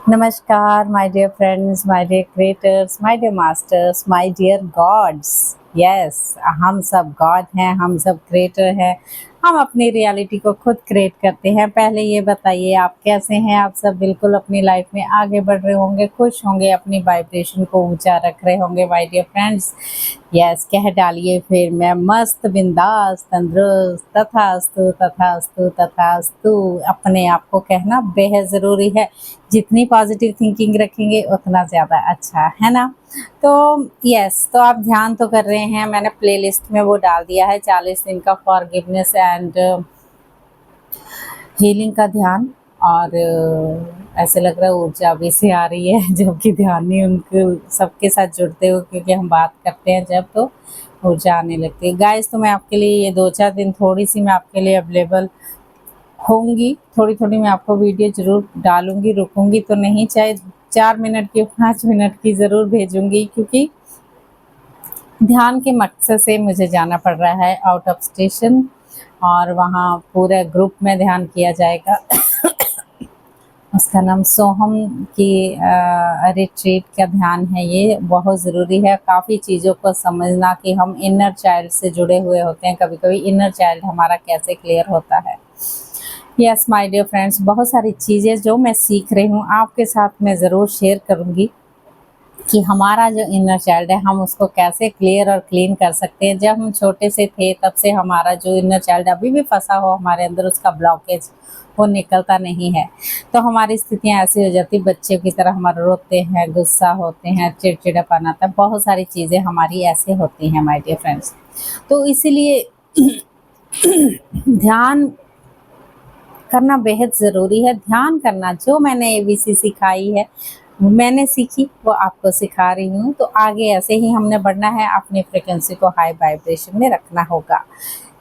नमस्कार my dear friends, my dear creators, my dear masters, my dear gods. Yes, हम सब God हैं, हम सब क्रिएटर हैं। हम अपनी रियलिटी को खुद क्रिएट करते हैं। पहले ये बताइए आप कैसे हैं? आप सब बिल्कुल अपनी लाइफ में आगे बढ़ रहे होंगे, खुश होंगे, अपनी वाइब्रेशन को ऊंचा रख रहे होंगे माय डियर फ्रेंड्स। यस, कह डालिए फिर मैं मस्त बिंदास तंदुरुस्त तथास्तु तथास्तु तथास्तु। अपने आप को कहना बेहद ज़रूरी है। जितनी पॉजिटिव थिंकिंग रखेंगे उतना ज़्यादा अच्छा है ना। तो यस, तो आप ध्यान तो कर रहे हैं। मैंने प्लेलिस्ट में वो डाल दिया है 40 दिन का फॉरगिवनेस एंड हीलिंग का ध्यान। और ऐसे लग रहा है ऊर्जा अभी से आ रही है जबकि ध्यान नहीं उनके सबके साथ जुड़ते हो, क्योंकि हम बात करते हैं जब तो ऊर्जा आने लगती है। गाइस, तो मैं आपके लिए ये 2-4 दिन थोड़ी सी मैं आपके लिए अवेलेबल होंगी। थोड़ी थोड़ी मैं आपको वीडियो ज़रूर डालूंगी, रुकूंगी तो नहीं, चाहे 4 मिनट की 5 मिनट की ज़रूर भेजूंगी, क्योंकि ध्यान के मकसद से मुझे जाना पड़ रहा है आउट ऑफ स्टेशन। और वहाँ पूरे ग्रुप में ध्यान किया जाएगा। उसका नाम सोहम की रिट्रीट का ध्यान है। ये बहुत ज़रूरी है काफ़ी चीज़ों को समझना कि हम इनर चाइल्ड से जुड़े हुए होते हैं। कभी कभी इनर चाइल्ड हमारा कैसे क्लियर होता है। यस माय डियर फ्रेंड्स, बहुत सारी चीज़ें जो मैं सीख रही हूँ आपके साथ मैं ज़रूर शेयर करूँगी कि हमारा जो इनर चाइल्ड है हम उसको कैसे क्लियर और क्लीन कर सकते हैं। जब हम छोटे से थे तब से हमारा जो इनर चाइल्ड अभी भी फंसा हो हमारे अंदर, उसका ब्लॉकेज वो निकलता नहीं है। तो हमारी स्थितियाँ ऐसी हो जाती, बच्चों की तरह हम रोते हैं, गुस्सा होते हैं, चिड़चिड़ापन आता है, बहुत सारी चीज़ें हमारी ऐसे होती हैं माय डियर फ्रेंड्स। तो इसीलिए ध्यान करना बेहद ज़रूरी है। ध्यान करना, जो मैंने एबीसी सिखाई है, मैंने सीखी वो आपको सिखा रही हूँ। तो आगे ऐसे ही हमने बढ़ना है, अपनी फ्रिक्वेंसी को हाई वाइब्रेशन में रखना होगा।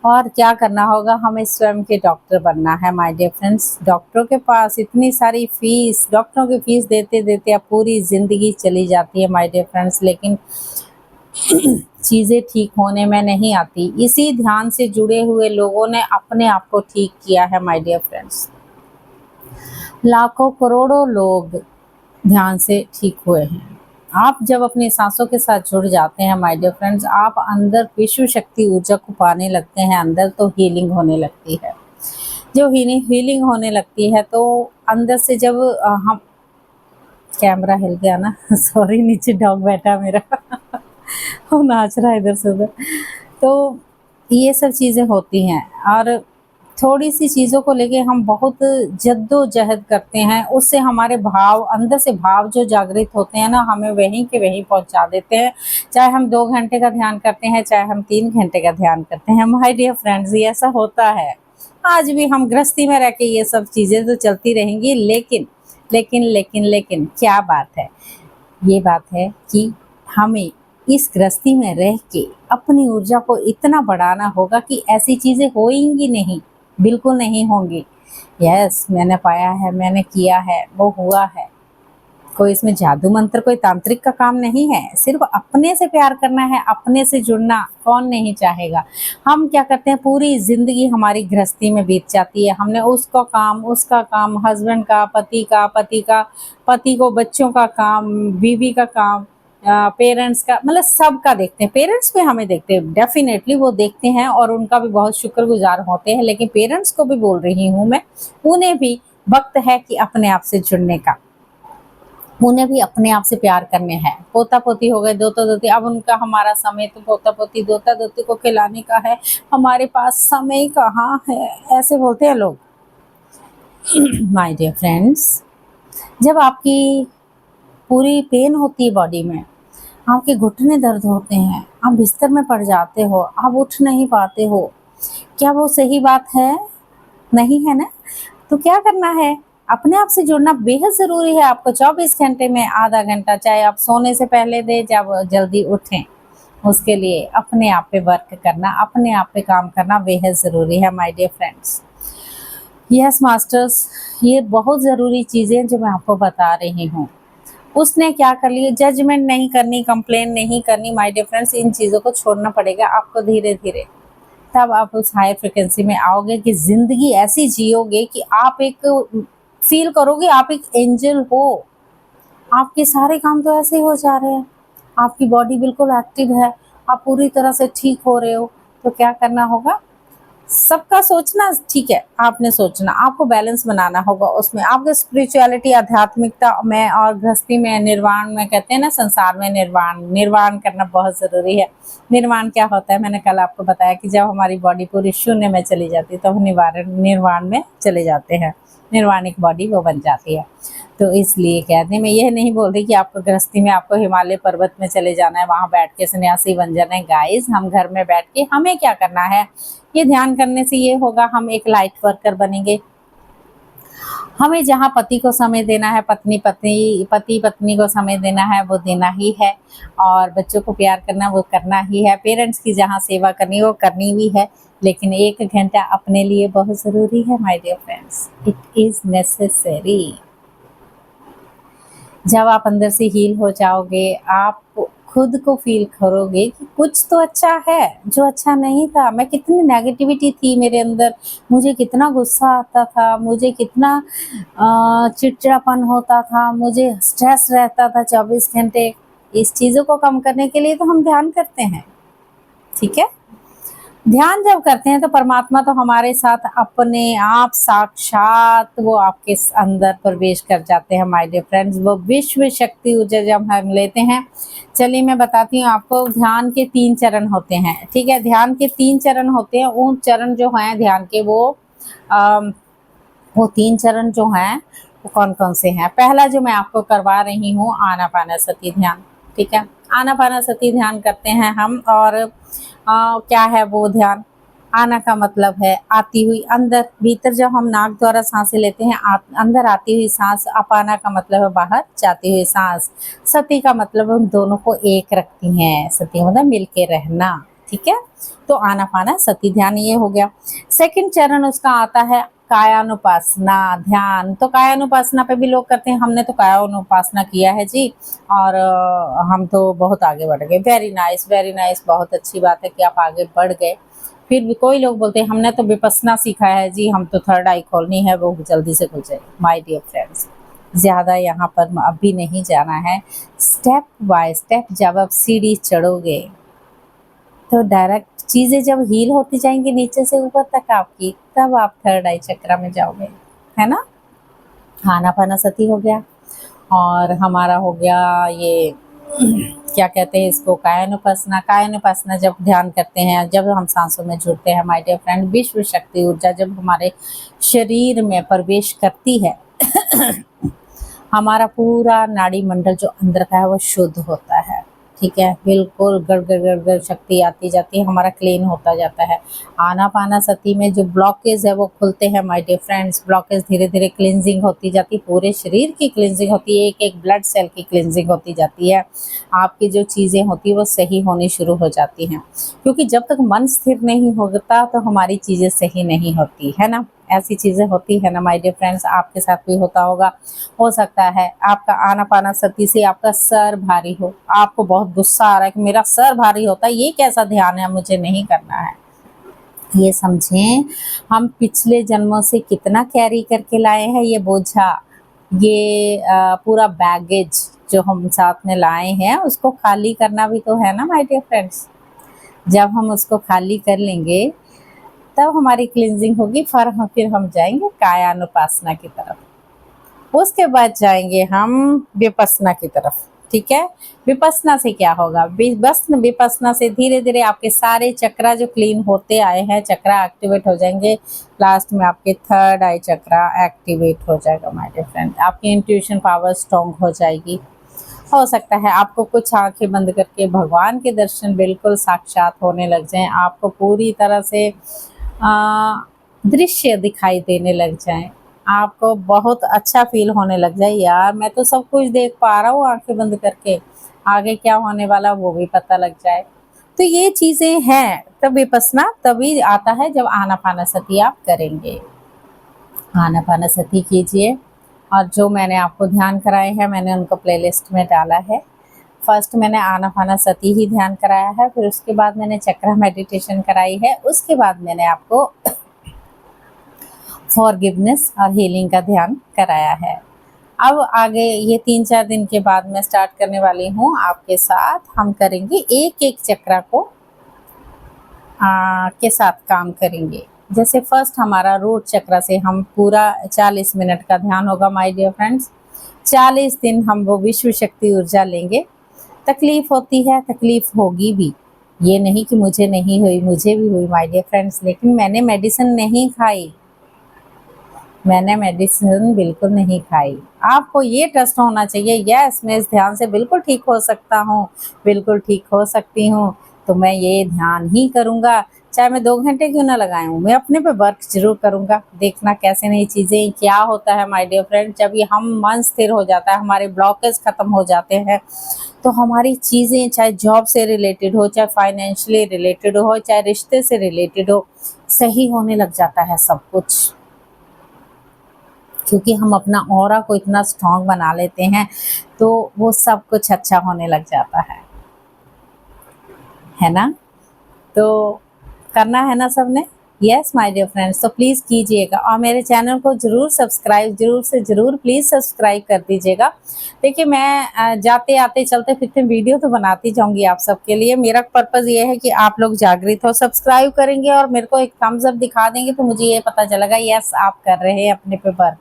और क्या करना होगा, हमें स्वयं के डॉक्टर बनना है माय डियर फ्रेंड्स। डॉक्टरों के पास इतनी सारी फीस, डॉक्टरों की फीस देते देते अब पूरी ज़िंदगी चली जाती है माय डियर फ्रेंड्स, लेकिन चीज़ें ठीक होने में नहीं आती। इसी ध्यान से जुड़े हुए लोगों ने अपने आप को ठीक किया है माय डियर फ्रेंड्स। लाखों करोड़ों लोग ध्यान से ठीक हुए हैं। आप जब अपनी सांसों के साथ जुड़ जाते हैं माय डियर फ्रेंड्स, आप अंदर विश्व शक्ति ऊर्जा को पाने लगते हैं अंदर, तो हीलिंग होने लगती है। जो हीलिंग होने लगती है तो अंदर से जब हम, कैमरा हिल गया ना सॉरी, नीचे डॉग बैठा मेरा वो नाच रहा है इधर से उधर। तो ये सब चीज़ें होती हैं और थोड़ी सी चीज़ों को लेके हम बहुत जद्दोजहद करते हैं। उससे हमारे भाव, अंदर से भाव जो जागृत होते हैं ना, हमें वहीं के वहीं पहुंचा देते हैं। चाहे हम 2 घंटे का ध्यान करते हैं, चाहे हम 3 घंटे का ध्यान करते हैं माय डियर फ्रेंड्स, ये ऐसा होता है। आज भी हम गृहस्थी में रह के ये सब चीज़ें तो चलती रहेंगी, लेकिन लेकिन लेकिन लेकिन क्या बात है, ये बात है कि हमें इस गृहस्थी में रह के अपनी ऊर्जा को इतना बढ़ाना होगा कि ऐसी चीज़ें होएंगी नहीं, बिल्कुल नहीं होंगी। यस, मैंने पाया है, मैंने किया है, वो हुआ है। कोई इसमें जादू मंत्र, कोई तांत्रिक का काम नहीं है। सिर्फ अपने से प्यार करना है, अपने से जुड़ना कौन नहीं चाहेगा। हम क्या करते हैं, पूरी ज़िंदगी हमारी गृहस्थी में बीत जाती है। हमने उसका काम, उसका काम, हस्बैंड का, पति को बच्चों का काम, बीवी का काम, पेरेंट्स का, मतलब सबका देखते हैं। पेरेंट्स भी हमें देखते हैं, डेफिनेटली वो देखते हैं और उनका भी बहुत शुक्रगुजार होते हैं। लेकिन पेरेंट्स को भी बोल रही हूँ मैं, उन्हें भी वक्त है कि अपने आप से जुड़ने का, उन्हें भी अपने आप से प्यार करने हैं। पोता पोती हो गए, दोता दोती, अब उनका हमारा समय तो पोता पोती दोता दोती को खिलाने का है, हमारे पास समय कहाँ है, ऐसे बोलते हैं लोग। माय डियर फ्रेंड्स, जब आपकी पूरी पेन होती है बॉडी में, आपके घुटने दर्द होते हैं, आप बिस्तर में पड़ जाते हो, आप उठ नहीं पाते हो, क्या वो सही बात है? नहीं है ना। तो क्या करना है, अपने आप से जुड़ना बेहद ज़रूरी है। आपको 24 घंटे में आधा घंटा, चाहे आप सोने से पहले दें, जब जल्दी उठें, उसके लिए अपने आप पे वर्क करना, अपने आप पे काम करना बेहद ज़रूरी है my dear friends. Yes masters, ये बहुत ज़रूरी चीज़ें जो मैं आपको बता रही हूँ। उसने क्या कर लिया, जजमेंट नहीं करनी, कंप्लेन नहीं करनी माय डियर फ्रेंड्स, इन चीज़ों को छोड़ना पड़ेगा आपको धीरे धीरे। तब आप उस हाई फ्रिक्वेंसी में आओगे कि ज़िंदगी ऐसी जियोगे कि आप एक फील करोगे आप एक एंजल हो। आपके सारे काम तो ऐसे ही हो जा रहे हैं, आपकी बॉडी बिल्कुल एक्टिव है, आप पूरी तरह से ठीक हो रहे हो। तो क्या करना होगा, सबका सोचना ठीक है, आपने सोचना, आपको बैलेंस बनाना होगा उसमें। आपको स्पिरिचुअलिटी, आध्यात्मिकता में और गृहस्थी में, निर्वाण में, कहते हैं ना संसार में निर्वाण, निर्वाण करना बहुत ज़रूरी है। निर्वाण क्या होता है, मैंने कल आपको बताया कि जब हमारी बॉडी पूरी शून्य में चली जाती है तो हम निर्वाण में चले जाते हैं, निर्वाणिक बॉडी वो बन जाती है। तो इसलिए कहते हैं, मैं यह नहीं बोल रही कि आपको गृहस्थी में आपको हिमालय पर्वत में चले जाना है, वहाँ बैठ के सन्यासी बन जाना है। गाइस, हम घर में बैठ के हमें क्या करना है, ये ध्यान करने से ये होगा, हम एक लाइट वर्कर बनेंगे। हमें जहाँ पति को समय देना है, पति पत्नी को समय देना है, वो देना ही है, और बच्चों को प्यार करना वो करना ही है, पेरेंट्स की जहाँ सेवा करनी वो करनी भी है। लेकिन 1 घंटा अपने लिए बहुत ज़रूरी है my dear friends, it is necessary. जब आप अंदर से हील हो जाओगे, आप खुद को फील करोगे कि कुछ तो अच्छा है, जो अच्छा नहीं था। मैं कितनी नेगेटिविटी थी मेरे अंदर, मुझे कितना गुस्सा आता था, मुझे कितना चिड़चिड़ापन होता था, मुझे स्ट्रेस रहता था 24 घंटे। इस चीज़ों को कम करने के लिए तो हम ध्यान करते हैं, ठीक है। ध्यान जब करते हैं तो परमात्मा तो हमारे साथ अपने आप साक्षात वो आपके अंदर प्रवेश कर जाते हैं माय डियर फ्रेंड्स। वो विश्व शक्ति ऊर्जा जब हम लेते हैं, चलिए मैं बताती हूँ आपको। ध्यान के 3 चरण होते हैं, ठीक है। ध्यान के 3 चरण होते हैं। उन चरण जो हैं ध्यान के, वो 3 चरण जो हैं वो कौन कौन से हैं। पहला जो मैं आपको करवा रही हूँ, आनापानसति ध्यान, ठीक है। आनापानसति ध्यान करते हैं हम। और क्या है वो ध्यान, आना का मतलब है आती हुई अंदर, भीतर जब हम नाक द्वारा सांसें लेते हैं, अंदर आती हुई सांस। अपाना का मतलब है बाहर जाती हुई सांस। सती का मतलब हम दोनों को एक रखती हैं, सती मतलब मिलके रहना, ठीक है। तो आनापाना सती ध्यान ये हो गया। सेकंड चरण उसका आता है कायानुपासना ध्यान। तो कायानुपासना पे भी लोग करते हैं, हमने तो कायानुपासना किया है जी, और हम तो बहुत आगे बढ़ गए। वेरी नाइस, वेरी नाइस, बहुत अच्छी बात है कि आप आगे बढ़ गए। फिर भी कोई लोग बोलते हैं हमने तो विपस्सना सीखा है जी, हम तो थर्ड आई खोलनी है, वो जल्दी से खुल जाए। माय डियर फ्रेंड्स, ज़्यादा यहाँ पर अभी नहीं जाना है। स्टेप बाय स्टेप जब आप सीढ़ी चढ़ोगे तो डायरेक्ट चीज़ें जब हील होती जाएंगी नीचे से ऊपर तक आपकी, तब आप थर्ड आई चक्र में जाओगे, है ना। आनापानसति हो गया, और हमारा हो गया ये क्या कहते हैं इसको, कायानुपासना। कायानुपासना जब ध्यान करते हैं, जब हम सांसों में जुड़ते हैं माय डियर फ्रेंड, विश्व शक्ति ऊर्जा जब हमारे शरीर में प्रवेश करती है हमारा पूरा नाड़ी मंडल जो अंदर का है वो शुद्ध होता है, ठीक है। बिल्कुल गड़ शक्ति आती जाती है, हमारा क्लीन होता जाता है। आनापानसति में जो ब्लॉकेज है वो खुलते हैं माय डियर फ्रेंड्स। ब्लॉकेज धीरे धीरे क्लींजिंग होती जाती है, पूरे शरीर की क्लींजिंग होती है, एक एक ब्लड सेल की क्लींजिंग होती जाती है। आपकी जो चीज़ें होती है वो सही होनी शुरू हो जाती हैं, क्योंकि जब तक मन स्थिर नहीं होता तो हमारी चीज़ें सही नहीं होती, है ना। ऐसी चीज़ें होती है ना माय डियर फ्रेंड्स, आपके साथ भी होता होगा। हो सकता है आपका आनापानसति से आपका सर भारी हो, आपको बहुत गुस्सा आ रहा है कि मेरा सर भारी होता है, ये कैसा ध्यान है, मुझे नहीं करना है। ये समझें, हम पिछले जन्मों से कितना कैरी करके लाए हैं ये बोझा, ये पूरा बैगेज जो हम साथ में लाए हैं, उसको खाली करना भी तो है ना माय डियर फ्रेंड्स। जब हम उसको खाली कर लेंगे तब हमारी क्लींजिंग होगी, फिर हम जाएंगे कायानुपासना की तरफ। उसके बाद जाएंगे हम विपस्सना की तरफ, ठीक है। विपस्सना से क्या होगा, विपस्सना से धीरे धीरे आपके सारे चक्रा जो क्लीन होते आए हैं, चक्रा एक्टिवेट हो जाएंगे। लास्ट में आपके थर्ड आई चक्रा एक्टिवेट हो जाएगा माय डियर फ्रेंड। आपकी इंट्यूशन पावर स्ट्रॉन्ग हो जाएगी। हो सकता है आपको कुछ आंखें बंद करके भगवान के दर्शन बिल्कुल साक्षात होने लग जाएं, आपको पूरी तरह से दृश्य दिखाई देने लग जाएं, आपको बहुत अच्छा फील होने लग जाए, यार मैं तो सब कुछ देख पा रहा हूँ आंखें बंद करके, आगे क्या होने वाला वो भी पता लग जाए। तो ये चीज़ें हैं, तब विपस्सना तभी आता है जब आनापानसति आप करेंगे। आनापानसति कीजिए, और जो मैंने आपको ध्यान कराए हैं मैंने उनको प्लेलिस्ट में डाला है। फर्स्ट मैंने आनापानसति ही ध्यान कराया है, फिर उसके बाद मैंने चक्र मेडिटेशन कराई है, उसके बाद मैंने आपको फॉरगिवनेस और हीलिंग का ध्यान कराया है। अब आगे ये 3-4 दिन के बाद मैं स्टार्ट करने वाली हूँ आपके साथ। हम करेंगे एक-एक चक्र को के साथ काम करेंगे। जैसे फर्स्ट हमारा रूट चक्र से हम पूरा 40 मिनट का ध्यान होगा माय डियर फ्रेंड्स। 40 दिन हम वो विश्व शक्ति ऊर्जा लेंगे। तकलीफ होती है, तकलीफ होगी भी, ये नहीं कि मुझे नहीं हुई, मुझे भी हुई माय डियर फ्रेंड्स, लेकिन मैंने मेडिसिन नहीं खाई, मैंने मेडिसिन बिल्कुल नहीं खाई। आपको ये ट्रस्ट होना चाहिए, यस मैं इस ध्यान से बिल्कुल ठीक हो सकता हूँ, बिल्कुल ठीक हो सकती हूँ, तो मैं ये ध्यान ही करूँगा, चाहे मैं 2 घंटे क्यों ना लगाए हूँ, मैं अपने पे वर्क ज़रूर करूँगा। देखना कैसे नई चीज़ें क्या होता है माय डियर फ्रेंड, जब ये हम मन स्थिर हो जाता है, हमारे ब्लॉकेज ख़त्म हो जाते हैं, तो हमारी चीज़ें चाहे जॉब से रिलेटेड हो, चाहे फाइनेंशियली रिलेटेड हो, चाहे रिश्ते से रिलेटेड हो, सही होने लग जाता है सब कुछ। क्योंकि हम अपना ऑरा को इतना स्ट्रॉन्ग बना लेते हैं, तो वो सब कुछ अच्छा होने लग जाता है ना? तो करना है ना सबने? यस माय डियर फ्रेंड्स, तो प्लीज़ कीजिएगा और मेरे चैनल को ज़रूर सब्सक्राइब, ज़रूर से ज़रूर प्लीज़ सब्सक्राइब कर दीजिएगा। देखिए मैं जाते आते चलते फिरते वीडियो तो बनाती जाऊंगी आप सबके लिए। मेरा पर्पज़ ये है कि आप लोग जागृत हो, सब्सक्राइब करेंगे और मेरे को एक थम्स अप दिखा देंगे, तो मुझे ये पता चलेगा यस आप कर रहे हैं अपने पे वर्क।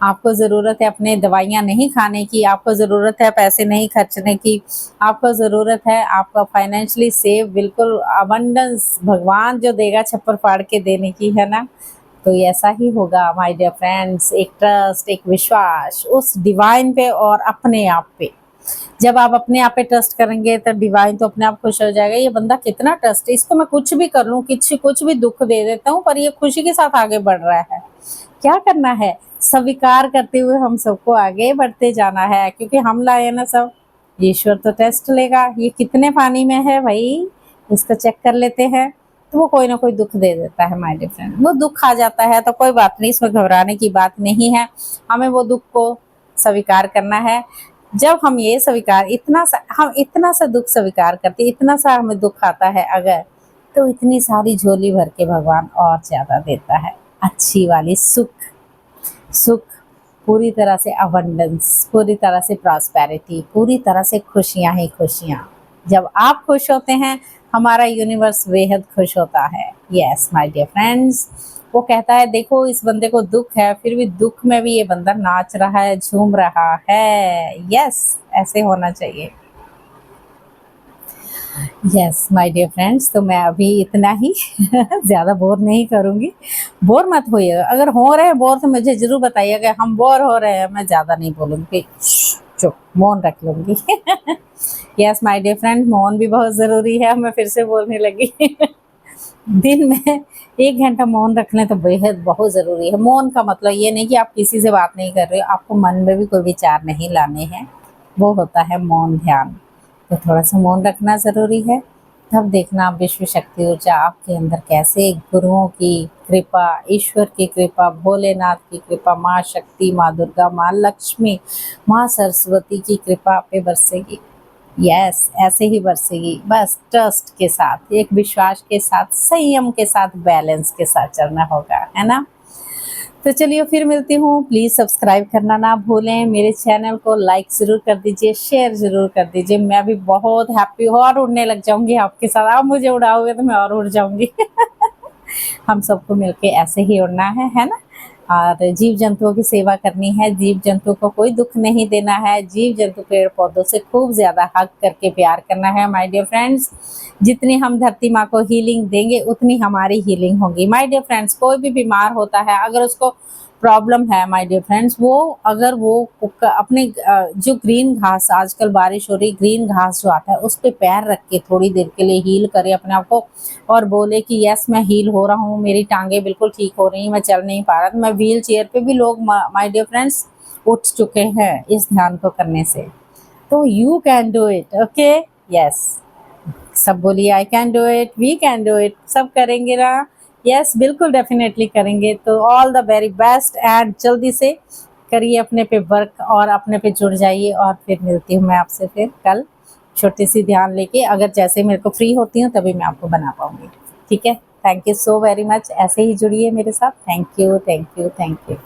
आपको ज़रूरत है अपने दवाइयाँ नहीं खाने की, आपको ज़रूरत है पैसे नहीं खर्चने की, आपको ज़रूरत है आपका फाइनेंशियली सेफ, बिल्कुल अबंडेंस भगवान जो देगा छप्पर फाड़ के देने की, है ना? तो ऐसा ही होगा माय डियर फ्रेंड्स। एक ट्रस्ट, एक विश्वास उस डिवाइन पे और अपने आप पे। जब आप अपने आप पे ट्रस्ट करेंगे तो डिवाइन तो अपने आप खुश हो जाएगा, ये बंदा कितना ट्रस्ट है, इसको मैं कुछ भी कर लूँ, कुछ भी दुख दे देता हूँ, पर ये खुशी के साथ आगे बढ़ रहा है। क्या करना है? स्वीकार करते हुए हम सबको आगे बढ़ते जाना है, क्योंकि हम लाए ना सब, ईश्वर तो टेस्ट लेगा, ये कितने पानी में है भाई, इसको चेक कर लेते हैं। तो वो कोई ना कोई दुख दे देता है माय डियर फ्रेंड, वो दुख आ जाता है तो कोई बात नहीं, इसमें घबराने की बात नहीं है, हमें वो दुख को स्वीकार करना है। जब हम ये स्वीकार हम इतना सा दुख स्वीकार करते, इतना सा हमें दुख आता है अगर, तो इतनी सारी झोली भर के भगवान और ज़्यादा देता है, अच्छी वाली सुख, सुख पूरी तरह से अबंडेंस, पूरी तरह से प्रॉस्पेरिटी, पूरी तरह से खुशियाँ ही खुशियाँ। जब आप खुश होते हैं, हमारा यूनिवर्स बेहद खुश होता है। यस माय डियर फ्रेंड्स, वो कहता है देखो इस बंदे को दुख है, फिर भी दुख में भी ये बंदा नाच रहा है, झूम रहा है। यस ऐसे होना चाहिए। यस माय डियर फ्रेंड्स, तो मैं अभी इतना ही ज़्यादा बोर नहीं करूँगी। बोर मत होइएगा, अगर हो रहे हैं बोर तो मुझे ज़रूर बताइएगा, हम बोर हो रहे हैं, मैं ज़्यादा नहीं बोलूँगी, चुप मौन रख लूँगी। यस माय डियर फ्रेंड, मौन भी बहुत ज़रूरी है, मैं फिर से बोलने लगी। दिन में 1 घंटा मौन रख लें तो बेहद बहुत ज़रूरी है। मौन का मतलब ये नहीं कि आप किसी से बात नहीं कर रहे हो, आपको मन में भी कोई विचार नहीं लाने हैं, वो होता है मौन ध्यान। तो थोड़ा सा मौन रखना ज़रूरी है, तब देखना विश्व शक्ति ऊर्जा आपके अंदर कैसे गुरुओं की कृपा, ईश्वर की कृपा, भोलेनाथ की कृपा, माँ शक्ति, माँ दुर्गा, माँ लक्ष्मी, माँ सरस्वती की कृपा आप पे बरसेगी। यस ऐसे ही बरसेगी, बस ट्रस्ट के साथ, एक विश्वास के साथ, संयम के साथ, बैलेंस के साथ चलना होगा, है ना? तो चलिए फिर मिलती हूँ, प्लीज़ सब्सक्राइब करना ना भूलें, मेरे चैनल को लाइक ज़रूर कर दीजिए, शेयर ज़रूर कर दीजिए। मैं भी बहुत हैप्पी हूँ और उड़ने लग जाऊँगी आपके साथ, आप मुझे उड़ाओगे तो मैं और उड़ जाऊँगी। हम सबको मिलके ऐसे ही उड़ना है ना? और जीव जंतुओं की सेवा करनी है, जीव जंतु को कोई दुख नहीं देना है, जीव जंतु पेड़ पौधों से खूब ज़्यादा हग करके प्यार करना है माय डियर फ्रेंड्स। जितनी हम धरती माँ को हीलिंग देंगे उतनी हमारी हीलिंग होगी माय डियर फ्रेंड्स। कोई भी बीमार होता है, अगर उसको प्रॉब्लम है माय डियर फ्रेंड्स, वो अगर वो अपने जो ग्रीन घास, आजकल बारिश हो रही, ग्रीन घास जो आता है उस पे पैर रख के थोड़ी देर के लिए हील करे अपने आप को और बोले कि यस मैं हील हो रहा हूँ, मेरी टांगे बिल्कुल ठीक हो रही हैं, मैं चल नहीं पा रहा, तो मैं व्हील चेयर पे भी लोग माय डियर फ्रेंड्स उठ चुके हैं इस ध्यान को करने से। तो you can do it, okay? Yes सब बोलिए I can do it, we can do it, सब करेंगे ना? यस बिल्कुल डेफिनेटली करेंगे। तो all the very best and जल्दी से करिए अपने पे वर्क और अपने पे जुड़ जाइए और फिर मिलती हूँ मैं आपसे फिर कल छोटी सी ध्यान लेके, अगर जैसे मेरे को फ्री होती हूँ तभी मैं आपको बना पाऊँगी, ठीक है? Thank you so very much, ऐसे ही जुड़िए मेरे साथ। Thank you, thank you, thank you.